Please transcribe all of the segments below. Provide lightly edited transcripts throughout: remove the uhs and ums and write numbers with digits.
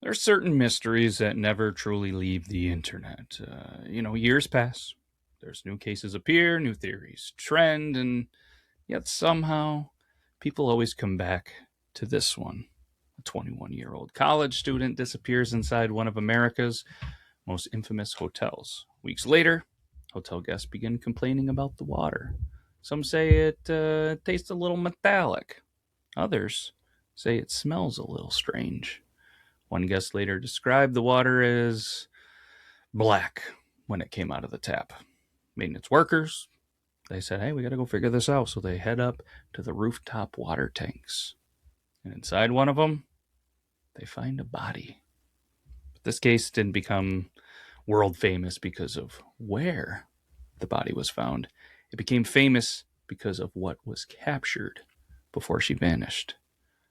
There are certain mysteries that never truly leave the internet. Years pass. There's new cases appear, new theories trend, and yet somehow people always come back to this one. A 21-year-old college student disappears inside one of America's most infamous hotels. Weeks later, hotel guests begin complaining about the water. Some say it tastes a little metallic. Others say it smells a little strange. One guest later described the water as black when it came out of the tap. Maintenance workers, they said, hey, we got to go figure this out. So they head up to the rooftop water tanks. And inside one of them, they find a body. But this case didn't become world famous because of where the body was found. It became famous because of what was captured before she vanished.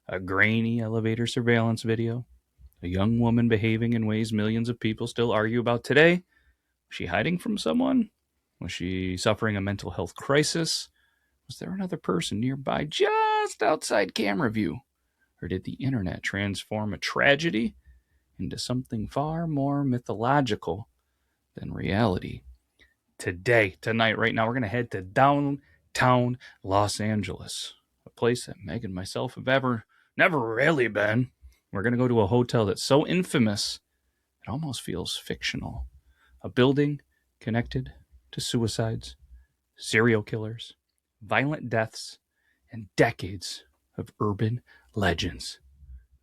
A grainy elevator surveillance video, a young woman behaving in ways millions of people still argue about today. Was she hiding from someone? Was she suffering a mental health crisis? Was there another person nearby just outside camera view? Or did the internet transform a tragedy into something far more mythological than reality? Tonight, right now, we're going to head to downtown Los Angeles, a place that Meg and myself have never really been. We're going to go to a hotel that's so infamous, it almost feels fictional. A building connected to suicides, serial killers, violent deaths, and decades of urban legends.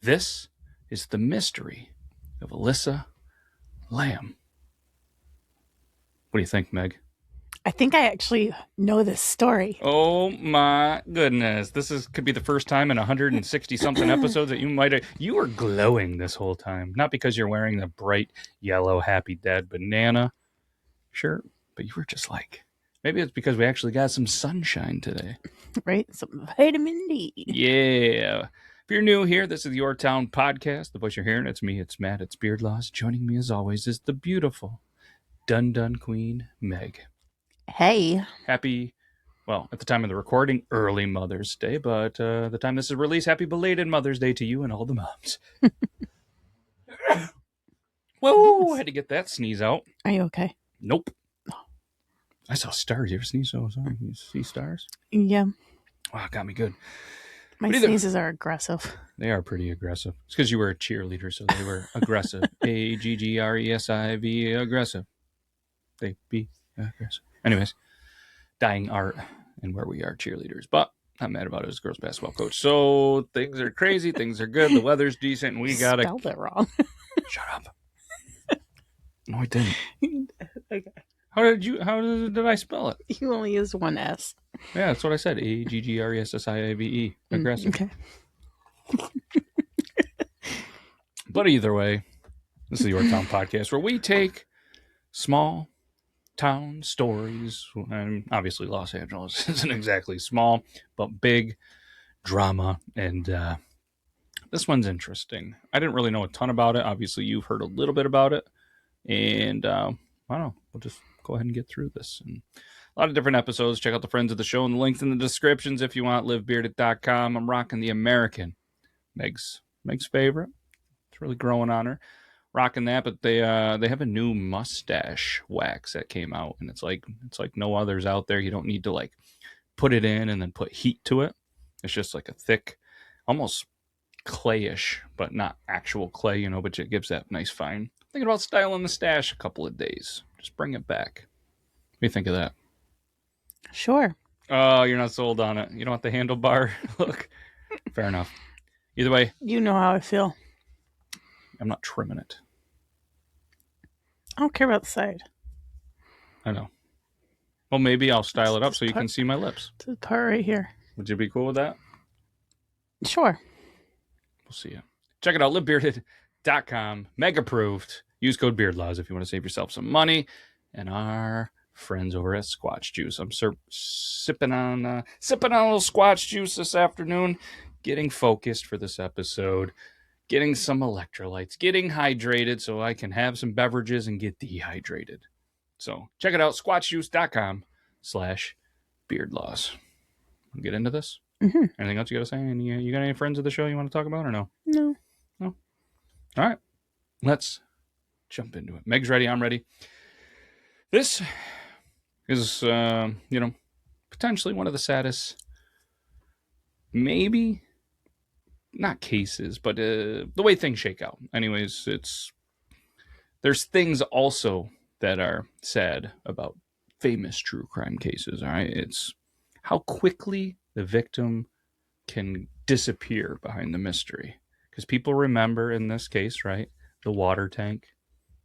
This is the mystery of Alyssa Lam. What do you think, Meg? I think I actually know this story. Oh my goodness. Could be the first time in 160 something episodes that you were glowing this whole time. Not because you're wearing the bright yellow Happy Dad banana shirt, but you were just like, maybe it's because we actually got some sunshine today. Right? Some vitamin D. Yeah. If you're new here, this is the Your Town podcast. The voice you're hearing, it's me, it's Matt, it's Beard Laws. Joining me as always is the beautiful Dun Queen, Meg. Hey. Happy, well, at the time of the recording, early Mother's Day, but the time this is released, happy belated Mother's Day to you and all the moms. Whoa, had to get that sneeze out. Are you okay? Nope. I saw stars. You ever sneeze? So sorry. You see stars? Yeah. Wow, got me good. My sneezes are aggressive. They are pretty aggressive. It's because you were a cheerleader, so they were aggressive. AGGRESIV, aggressive. They be aggressive. Anyways, dying art and where we are cheerleaders. But I'm mad about it as a girls basketball coach. So things are crazy. Things are good. The weather's decent. And we got to... Spelled it wrong. Shut up. No, I didn't. Okay. How did I spell it? You only used one S. Yeah, that's what I said. AGGRESSIAVE. Aggressive. Okay. But either way, this is the Your Town podcast where we take small town stories, and obviously Los Angeles isn't exactly small, but big drama, and this one's interesting. I didn't really know a ton about it. Obviously, you've heard a little bit about it, and I don't know. We'll just go ahead and get through this. And a lot of different episodes. Check out the friends of the show and the links in the descriptions if you want. livebearded.com. I'm rocking the American. Meg's favorite. It's really growing on her. Rocking that, but they have a new mustache wax that came out, and it's like no others out there. You don't need to like put it in and then put heat to it. It's just like a thick, almost clayish, but not actual clay, but it gives that nice fine. Thinking about styling the stash a couple of days. Just bring it back. What do you think of that? Sure. Oh, you're not sold on it. You don't want the handlebar look? Fair enough. Either way. You know how I feel. I'm not trimming it. I don't care about the side. I know. Well, maybe I'll style it up so you can see my lips. This part right here. Would you be cool with that? Sure. We'll see you. Check it out, livebearded.com. Meg approved. Use code BeardLaws if you want to save yourself some money. And our friends over at Squatch Juice. I'm sipping on a little Squatch Juice this afternoon. Getting focused for this episode. Getting some electrolytes. Getting hydrated so I can have some beverages and get dehydrated. So check it out, squatchjuice.com/beardlaws. Want to get into this? Mm-hmm. Anything else you got to say? You got any friends of the show you want to talk about or no? No. All right. let's jump into it. Meg's ready. I'm ready. This is, potentially one of the saddest, maybe not cases, but the way things shake out. Anyways, there's things also that are sad about famous true crime cases. All right, it's how quickly the victim can disappear behind the mystery. Because people remember in this case, right, the water tank,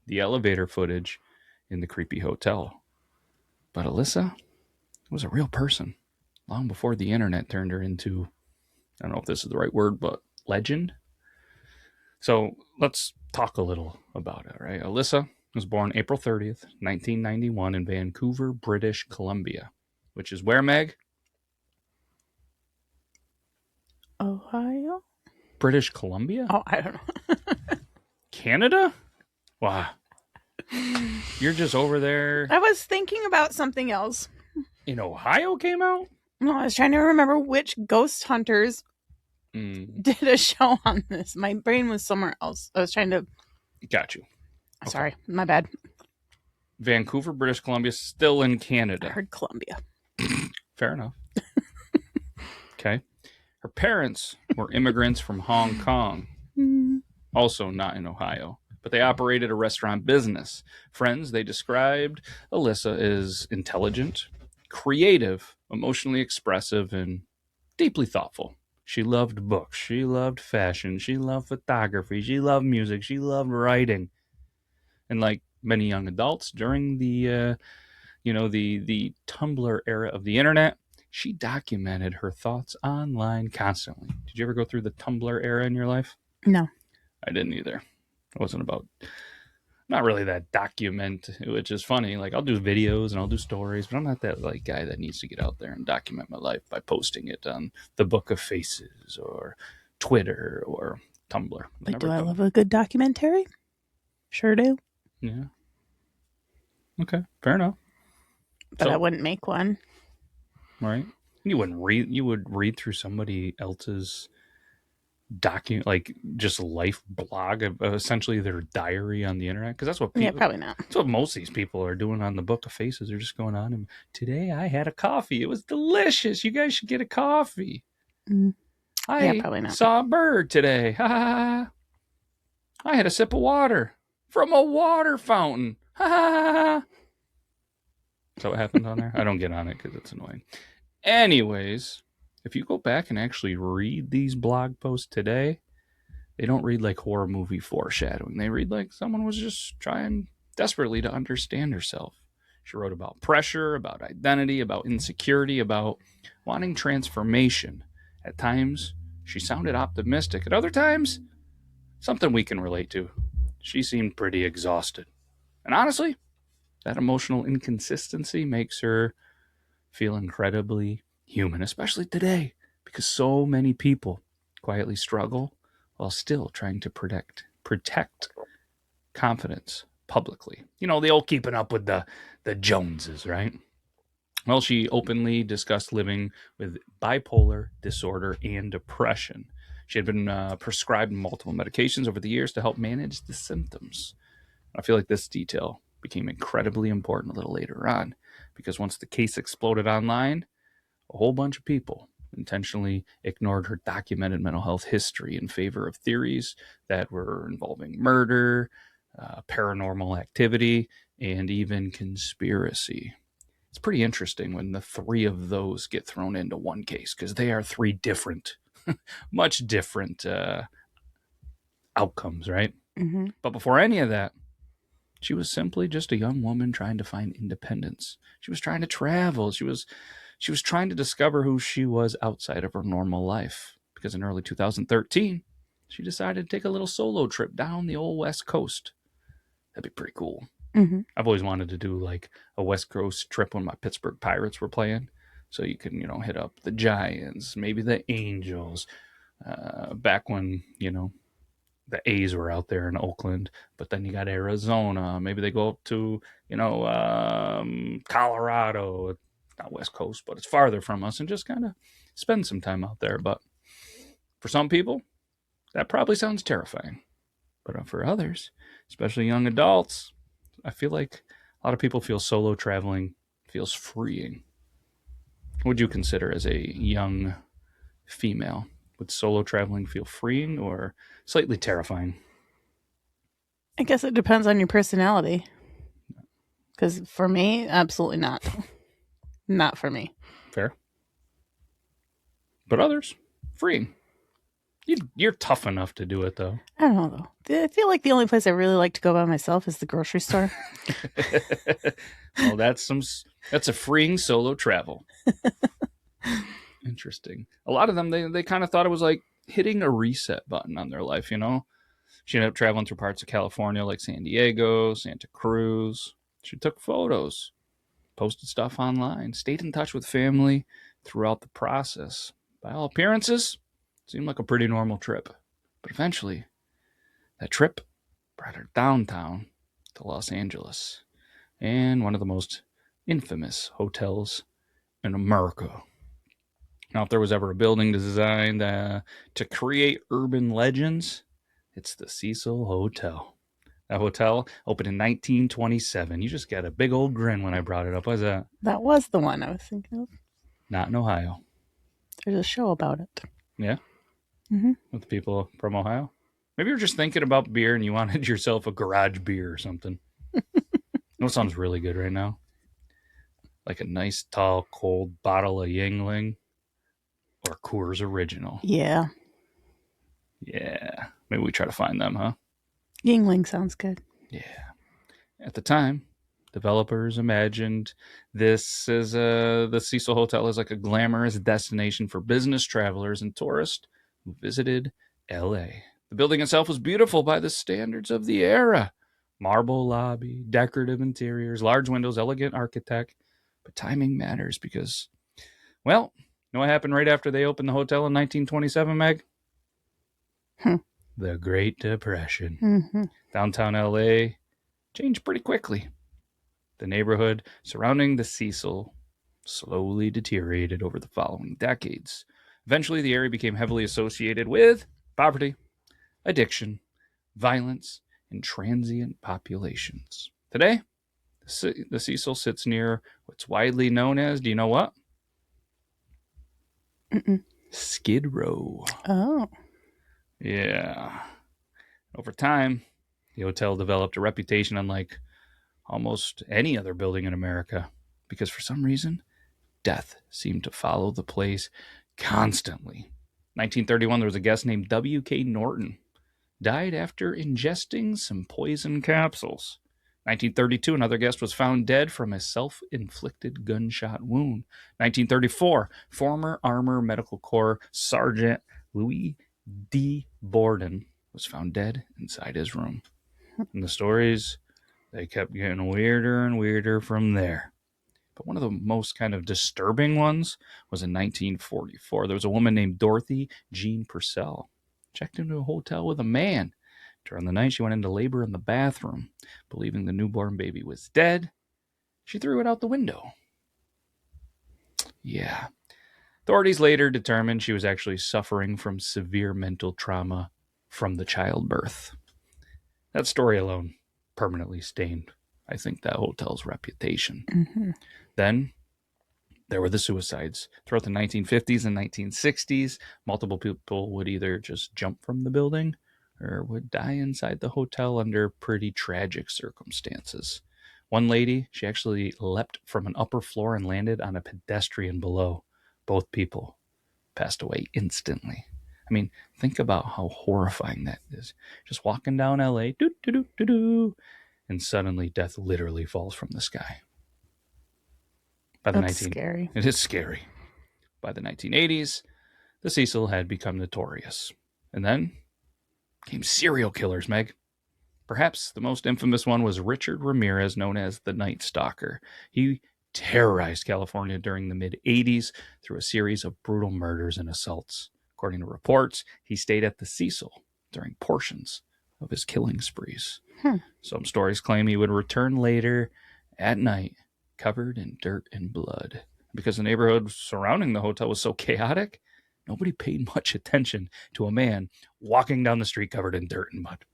the elevator footage in the creepy hotel. But Alyssa was a real person long before the internet turned her into, I don't know if this is the right word, but legend. So let's talk a little about it, right? Alyssa was born April 30th, 1991 in Vancouver, British Columbia, which is where, Meg? Ohio? British Columbia? Oh, I don't know. Canada? Wow. You're just over there. I was thinking about something else. In Ohio came out? No, I was trying to remember which ghost hunters did a show on this. My brain was somewhere else. I was trying to... Got you. Okay. Sorry, my bad. Vancouver, British Columbia, still in I Canada. heard Columbia. Fair enough. Okay. Her parents were immigrants from Hong Kong, also not in Ohio, but they operated a restaurant business. Friends, they described Alyssa as intelligent, creative, emotionally expressive, and deeply thoughtful. She loved books. She loved fashion. She loved photography. She loved music. She loved writing. And like many young adults during the Tumblr era of the internet, she documented her thoughts online constantly. Did you ever go through the Tumblr era in your life? No. I didn't either. It wasn't about, not really that document, which is funny. Like, I'll do videos and I'll do stories, but I'm not that like guy that needs to get out there and document my life by posting it on the Book of Faces or Twitter or Tumblr. But do I love a good documentary? Sure do. Yeah. Okay, fair enough. But I wouldn't make one. Right. You wouldn't read. You would read through somebody else's document, like just life blog of essentially their diary on the internet, because that's what people, yeah, probably not. That's what most of these people are doing on the Book of Faces. They're just going on and today I had a coffee. It was delicious. You guys should get a coffee. I probably not. saw a bird today. Ha ha. I had a sip of water from a water fountain. Ha ha. Is that what happens on there? I don't get on it because it's annoying. Anyways, if you go back and actually read these blog posts today, they don't read like horror movie foreshadowing. They read like someone was just trying desperately to understand herself. She wrote about pressure, about identity, about insecurity, about wanting transformation. At times, she sounded optimistic. At other times, something we can relate to. She seemed pretty exhausted. And honestly, that emotional inconsistency makes her feel incredibly human, especially today, because so many people quietly struggle while still trying to protect confidence publicly. You know, the old keeping up with the Joneses, right? Well, she openly discussed living with bipolar disorder and depression. She had been prescribed multiple medications over the years to help manage the symptoms. I feel like this detail became incredibly important a little later on, because once the case exploded online, a whole bunch of people intentionally ignored her documented mental health history in favor of theories that were involving murder, paranormal activity, and even conspiracy. It's pretty interesting when the three of those get thrown into one case, because they are three different, much different outcomes, right? Mm-hmm. But before any of that, she was simply just a young woman trying to find independence. She was trying to travel. She was trying to discover who she was outside of her normal life. Because in early 2013, she decided to take a little solo trip down the old West Coast. That'd be pretty cool. Mm-hmm. I've always wanted to do like a West Coast trip when my Pittsburgh Pirates were playing. So you can, hit up the Giants, maybe the Angels, back when, the A's were out there in Oakland, but then you got Arizona. Maybe they go up to, Colorado, not West Coast, but it's farther from us, and just kind of spend some time out there. But for some people, that probably sounds terrifying. But for others, especially young adults, I feel like a lot of people feel solo traveling feels freeing. What would you consider as a young female? Would solo traveling feel freeing or slightly terrifying? I guess it depends on your personality. Because for me, absolutely not. Not for me. Fair. But others, freeing. You're tough enough to do it, though. I don't know, though. I feel like the only place I really like to go by myself is the grocery store. Well, that's a freeing solo travel. Interesting. A lot of them, they kind of thought it was like hitting a reset button on their life, you know? She ended up traveling through parts of California like San Diego, Santa Cruz. She took photos, posted stuff online, stayed in touch with family throughout the process. By all appearances, it seemed like a pretty normal trip. But eventually, that trip brought her downtown to Los Angeles and one of the most infamous hotels in America. Now, if there was ever a building designed to create urban legends, it's the Cecil Hotel. That hotel opened in 1927. You just got a big old grin when I brought it up. What's that? That was the one I was thinking of. Not in Ohio. There's a show about it. Yeah? Mm-hmm. With the people from Ohio? Maybe you're just thinking about beer and you wanted yourself a garage beer or something. You know what sounds really good right now? Like a nice, tall, cold bottle of Yingling or Coors Original. Yeah. Yeah. Maybe we try to find them, huh? Yingling sounds good. Yeah. At the time, developers imagined this as the Cecil Hotel as like a glamorous destination for business travelers and tourists who visited LA. The building itself was beautiful by the standards of the era. Marble lobby, decorative interiors, large windows, elegant architect. But timing matters because, well, you know what happened right after they opened the hotel in 1927, Meg? The Great Depression. Mm-hmm. Downtown LA changed pretty quickly. The neighborhood surrounding the Cecil slowly deteriorated over the following decades. Eventually, the area became heavily associated with poverty, addiction, violence, and transient populations. Today, the Cecil sits near what's widely known as, do you know what? Mm-mm. Skid Row. Oh. Yeah. Over time, the hotel developed a reputation unlike almost any other building in America because for some reason, death seemed to follow the place constantly. 1931, there was a guest named W.K. Norton. Died after ingesting some poison capsules. 1932, another guest was found dead from a self-inflicted gunshot wound. 1934, former Armor Medical Corps Sergeant Louis D. Borden was found dead inside his room. And the stories, they kept getting weirder and weirder from there. But one of the most kind of disturbing ones was in 1944. There was a woman named Dorothy Jean Purcell. Checked into a hotel with a man. During the night, she went into labor in the bathroom. Believing the newborn baby was dead, she threw it out the window. Yeah. Authorities later determined she was actually suffering from severe mental trauma from the childbirth. That story alone permanently stained, I think, that hotel's reputation. Mm-hmm. Then there were the suicides. Throughout the 1950s and 1960s, multiple people would either just jump from the building or would die inside the hotel under pretty tragic circumstances. One lady, she actually leapt from an upper floor and landed on a pedestrian below. Both people passed away instantly. I mean, think about how horrifying that is. Just walking down LA, doo doo doo doo doo, and suddenly death literally falls from the sky. That's scary. It is scary. By the 1980s, the Cecil had become notorious. And then came serial killers, Meg. Perhaps the most infamous one was Richard Ramirez, known as the Night Stalker. He terrorized California during the mid-80s through a series of brutal murders and assaults. According to reports, he stayed at the Cecil during portions of his killing sprees. Some stories claim he would return later at night, covered in dirt and blood. Because the neighborhood surrounding the hotel was so chaotic, nobody paid much attention to a man walking down the street covered in dirt and mud.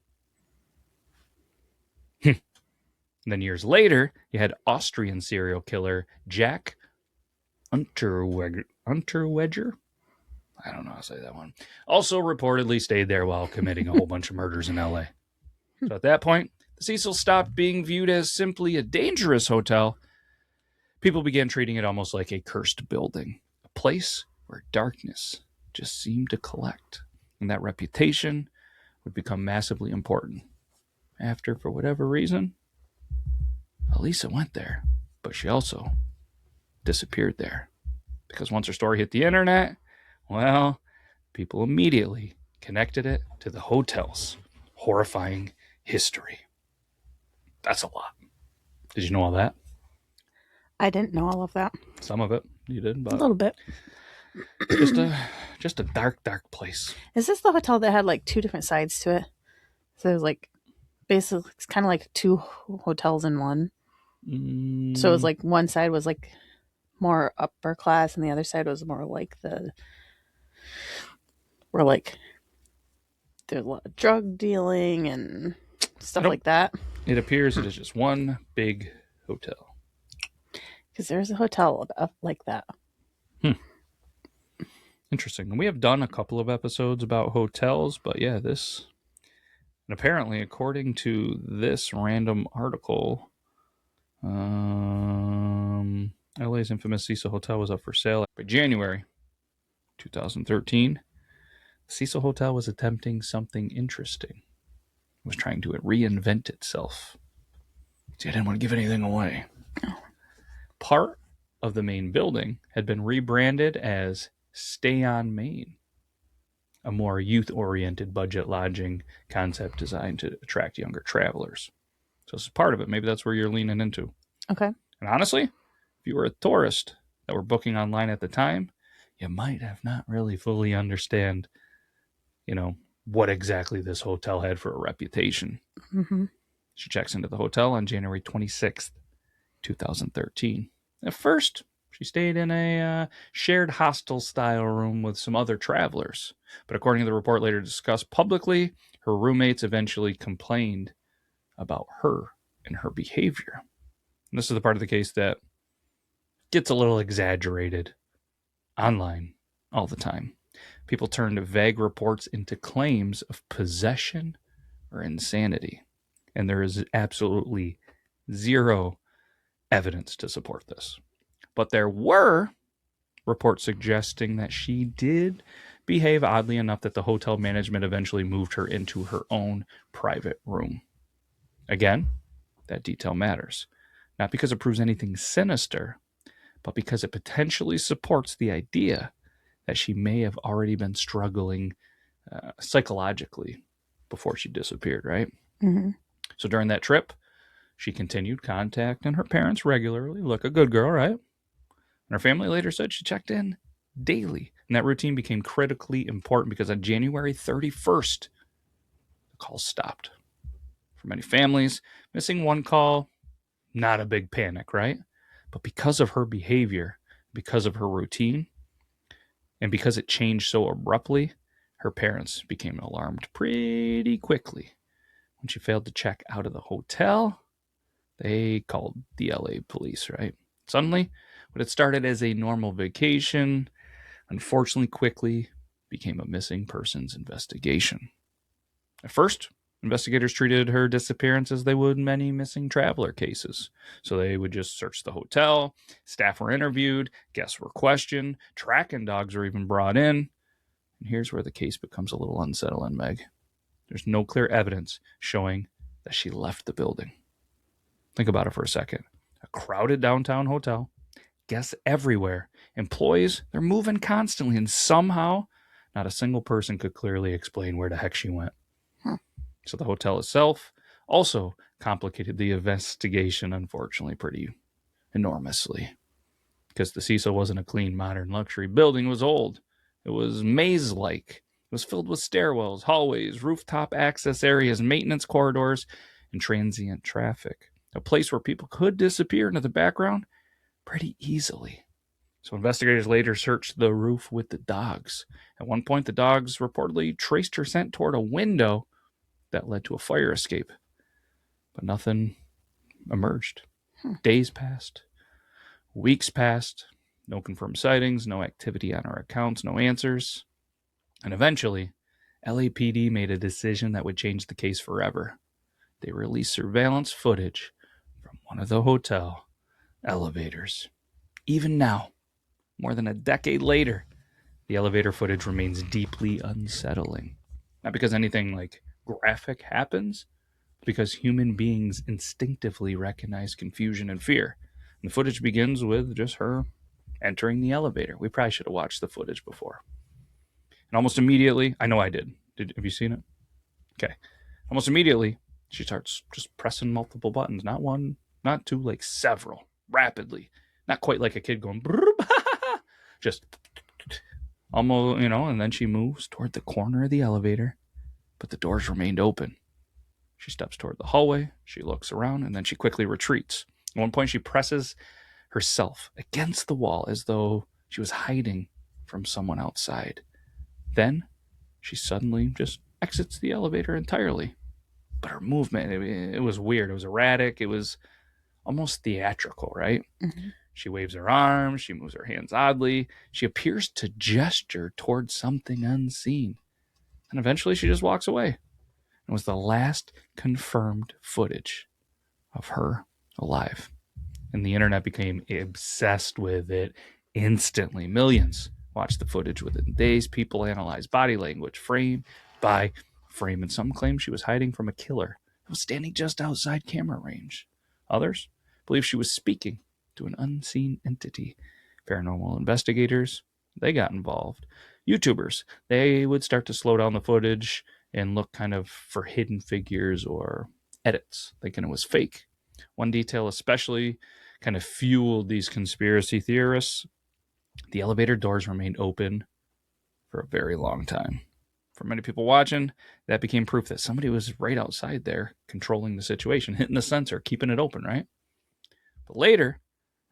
And then years later, you had Austrian serial killer Jack Unterweger. I don't know how to say that one. Also reportedly stayed there while committing a whole bunch of murders in LA. So at that point, the Cecil stopped being viewed as simply a dangerous hotel. People began treating it almost like a cursed building, a place where darkness just seemed to collect. And that reputation would become massively important. After, for whatever reason, Elisa went there, but she also disappeared there. Because once her story hit the internet, well, people immediately connected it to the hotel's horrifying history. That's a lot. Did you know all that? I didn't know all of that. Some of it you did, A but little bit. just a dark, dark place. Is this the hotel that had like two different sides to it? So it was like basically it's kind of like two hotels in one. So it was like one side was like more upper class and the other side was more like where like there's a lot of drug dealing and stuff Nope. like that. It appears it is just one big hotel. Because there's a hotel like that. Interesting. And we have done a couple of episodes about hotels, but yeah, this. And apparently, according to this random article, LA's infamous Cecil Hotel was up for sale by January 2013. The Cecil Hotel was attempting something interesting. It was trying to reinvent itself. See, I didn't want to give anything away. Part of the main building had been rebranded as Stay on Main, a more youth-oriented budget lodging concept designed to attract younger travelers. So this is part of it. Maybe that's where you're leaning into. Okay. And honestly, if you were a tourist that were booking online at the time, you might have not really fully understand, what exactly this hotel had for a reputation. Mm-hmm. She checks into the hotel on January 26th, 2013. At first, she stayed in a shared hostel-style room with some other travelers. But according to the report later discussed publicly, her roommates eventually complained about her and her behavior. And this is the part of the case that gets a little exaggerated online all the time. People turn vague reports into claims of possession or insanity. And there is absolutely zero evidence to support this. But there were reports suggesting that she did behave oddly enough that the hotel management eventually moved her into her own private room. Again, that detail matters. Not because it proves anything sinister, but because it potentially supports the idea that she may have already been struggling psychologically before she disappeared, right? Mm-hmm. So during that trip, she continued contacting her parents regularly. Look, a good girl, right? And her family later said she checked in daily. And that routine became critically important because on January 31st, the calls stopped. For many families, missing one call, not a big panic, right? But because of her behavior, because of her routine, and because it changed so abruptly, her parents became alarmed pretty quickly. When she failed to check out of the hotel, they called the LA police, right? Suddenly, what had started as a normal vacation, unfortunately quickly became a missing persons investigation. At first, investigators treated her disappearance as they would many missing traveler cases. So they would just search the hotel, staff were interviewed, guests were questioned, tracking dogs were even brought in. And here's where the case becomes a little unsettling, Meg. There's no clear evidence showing that she left the building. Think about it for a second. A crowded downtown hotel, guests everywhere, employees, they're moving constantly, and somehow not a single person could clearly explain where the heck she went. So the hotel itself also complicated the investigation, unfortunately, pretty enormously. Because the Cecil wasn't a clean, modern luxury building. It was old. It was maze-like. It was filled with stairwells, hallways, rooftop access areas, maintenance corridors, and transient traffic. A place where people could disappear into the background pretty easily. So investigators later searched the roof with the dogs. At one point, the dogs reportedly traced her scent toward a window that led to a fire escape. But nothing emerged. Days passed. Weeks passed. No confirmed sightings, no activity on her accounts, no answers. And eventually, LAPD made a decision that would change the case forever. They released surveillance footage from one of the hotel elevators. Even now, more than a decade later, the elevator footage remains deeply unsettling. Not because anything like graphic happens, but because human beings instinctively recognize confusion and fear. And the footage begins with just her entering the elevator. We probably should have watched the footage before. And almost immediately, I know I did. Have you seen it? Okay. Almost immediately, she starts just pressing multiple buttons. Not one, not two, like several, rapidly. Not quite like a kid going, just almost, and then she moves toward the corner of the elevator, but the doors remained open. She steps toward the hallway, she looks around, and then she quickly retreats. At one point, she presses herself against the wall as though she was hiding from someone outside. Then she suddenly just exits the elevator entirely. But her movement, it was weird. It was erratic. It was almost theatrical, right? Mm-hmm. She waves her arms. She moves her hands oddly. She appears to gesture towards something unseen. And eventually she just walks away. It was the last confirmed footage of her alive. And the internet became obsessed with it instantly. Millions watched the footage within days. People analyzed body language frame by frame, and some claimed she was hiding from a killer who was standing just outside camera range. Others believe she was speaking to an unseen entity. Paranormal investigators, they got involved. YouTubers, they would start to slow down the footage and look kind of for hidden figures or edits, thinking it was fake. One detail especially kind of fueled these conspiracy theorists. The elevator doors remained open for a very long time. For many people watching, that became proof that somebody was right outside there controlling the situation, hitting the sensor, keeping it open, right? But later,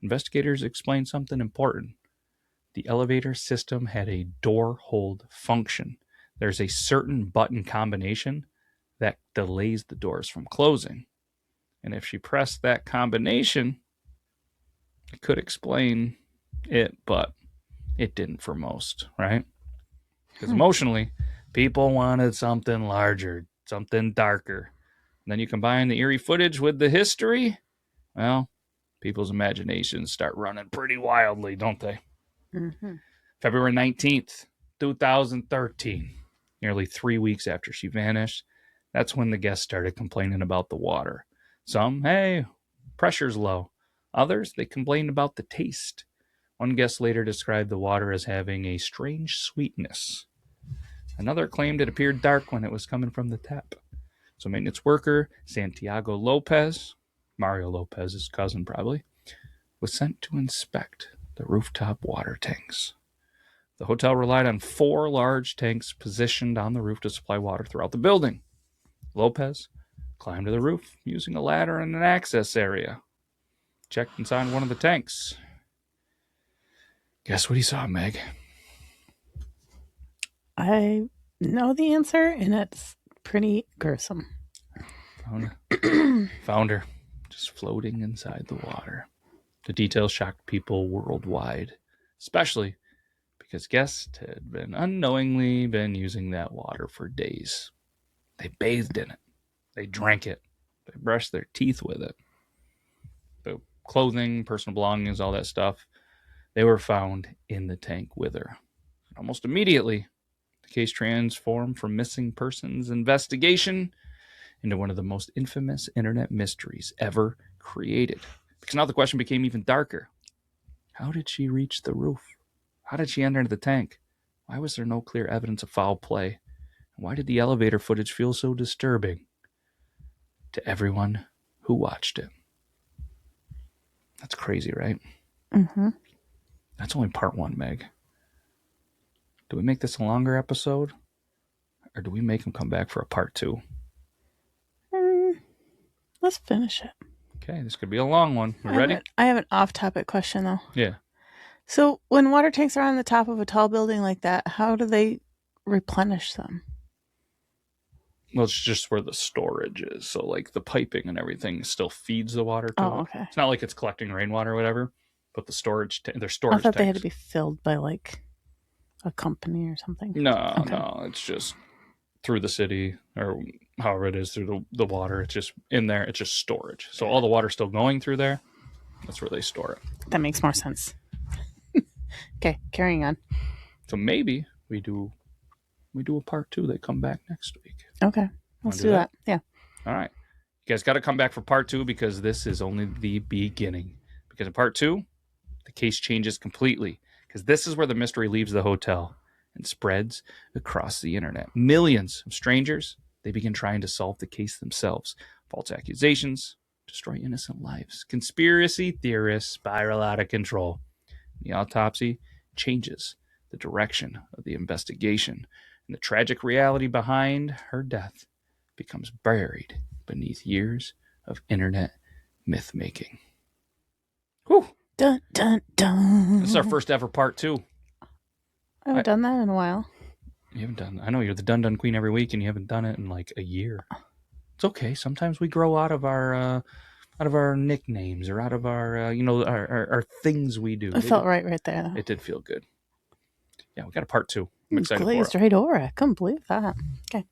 investigators explained something important. The elevator system had a door hold function. There's a certain button combination that delays the doors from closing. And if she pressed that combination, it could explain it, but it didn't for most, right? Because emotionally, people wanted something larger, something darker. And then you combine the eerie footage with the history, well, people's imaginations start running pretty wildly, don't they? Mm-hmm. February 19th, 2013, nearly 3 weeks after she vanished, that's when the guests started complaining about the water. Some, hey, pressure's low. Others, they complained about the taste. One guest later described the water as having a strange sweetness. Another claimed it appeared dark when it was coming from the tap. So maintenance worker Santiago Lopez, Mario Lopez's cousin probably, was sent to inspect the rooftop water tanks. The hotel relied on 4 large tanks positioned on the roof to supply water throughout the building. Lopez climbed to the roof using a ladder and an access area. Checked inside one of the tanks. Guess what he saw, Meg? I know the answer, and it's pretty gruesome. Found her just floating inside the water. The details shocked people worldwide, especially because guests had unknowingly been using that water for days. They bathed in it. They drank it. They brushed their teeth with it. The clothing, personal belongings, all that stuff, they were found in the tank with her. Almost immediately, the case transformed from missing persons investigation into one of the most infamous internet mysteries ever created. Because now the question became even darker. How did she reach the roof? How did she enter the tank? Why was there no clear evidence of foul play? Why did the elevator footage feel so disturbing to everyone who watched it? That's crazy, right? Mm-hmm. That's only part 1, Meg. Do we make this a longer episode? Or do we make him come back for a part 2? Let's finish it. Okay, this could be a long one. You ready? I have an off-topic question, though. Yeah. So when water tanks are on the top of a tall building like that, how do they replenish them? Well, it's just where the storage is. So, like, the piping and everything still feeds the water to it. Okay. It's not like it's collecting rainwater or whatever, but the storage, their I storage thought they had tanks. to be filled by like a company or something. No, it's just through the city or however it is through the water. It's just in there. It's just storage. So all the water's still going through there. That's where they store it. That makes more sense. Okay, carrying on. So maybe we do a part 2. They come back next week. Okay, let's do that. Yeah. All right. You guys got to come back for part 2 because this is only the beginning. Because in part 2, the case changes completely. Because this is where the mystery leaves the hotel and spreads across the internet. Millions of strangers, they begin trying to solve the case themselves. False accusations destroy innocent lives. Conspiracy theorists spiral out of control. The autopsy changes the direction of the investigation, and the tragic reality behind her death becomes buried beneath years of internet myth-making. Whew. Dun, dun, dun. This is our first ever part 2. I haven't done that in a while. You haven't done. I know you're the Dun Queen every week, and you haven't done it in like a year. It's okay. Sometimes we grow out of our nicknames or out of our our things we do. It felt right there. Though. It did feel good. Yeah, we got a part 2. I'm excited for it. Glazed right over it. I couldn't believe that. Okay.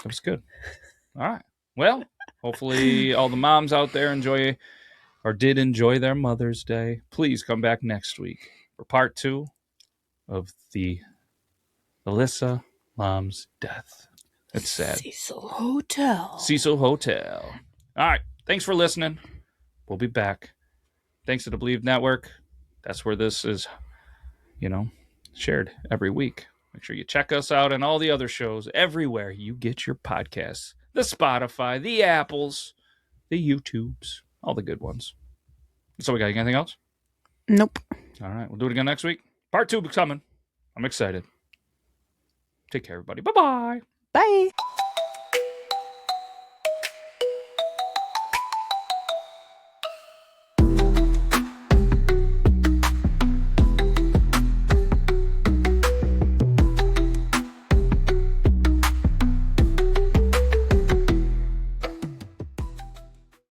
That was good. All right. Well, hopefully all the moms out there did enjoy their Mother's Day. Please come back next week for part 2 of the Alyssa Lam's death. It's sad. Cecil Hotel. Cecil Hotel. All right. Thanks for listening. We'll be back. Thanks to the Believe Network. That's where this is, shared every week. Make sure you check us out and all the other shows everywhere you get your podcasts. The Spotify, the Apples, the YouTubes, all the good ones. So we got anything else? Nope. All right. We'll do it again next week. Part 2 coming. I'm excited. Take care, everybody. Bye-bye. Bye.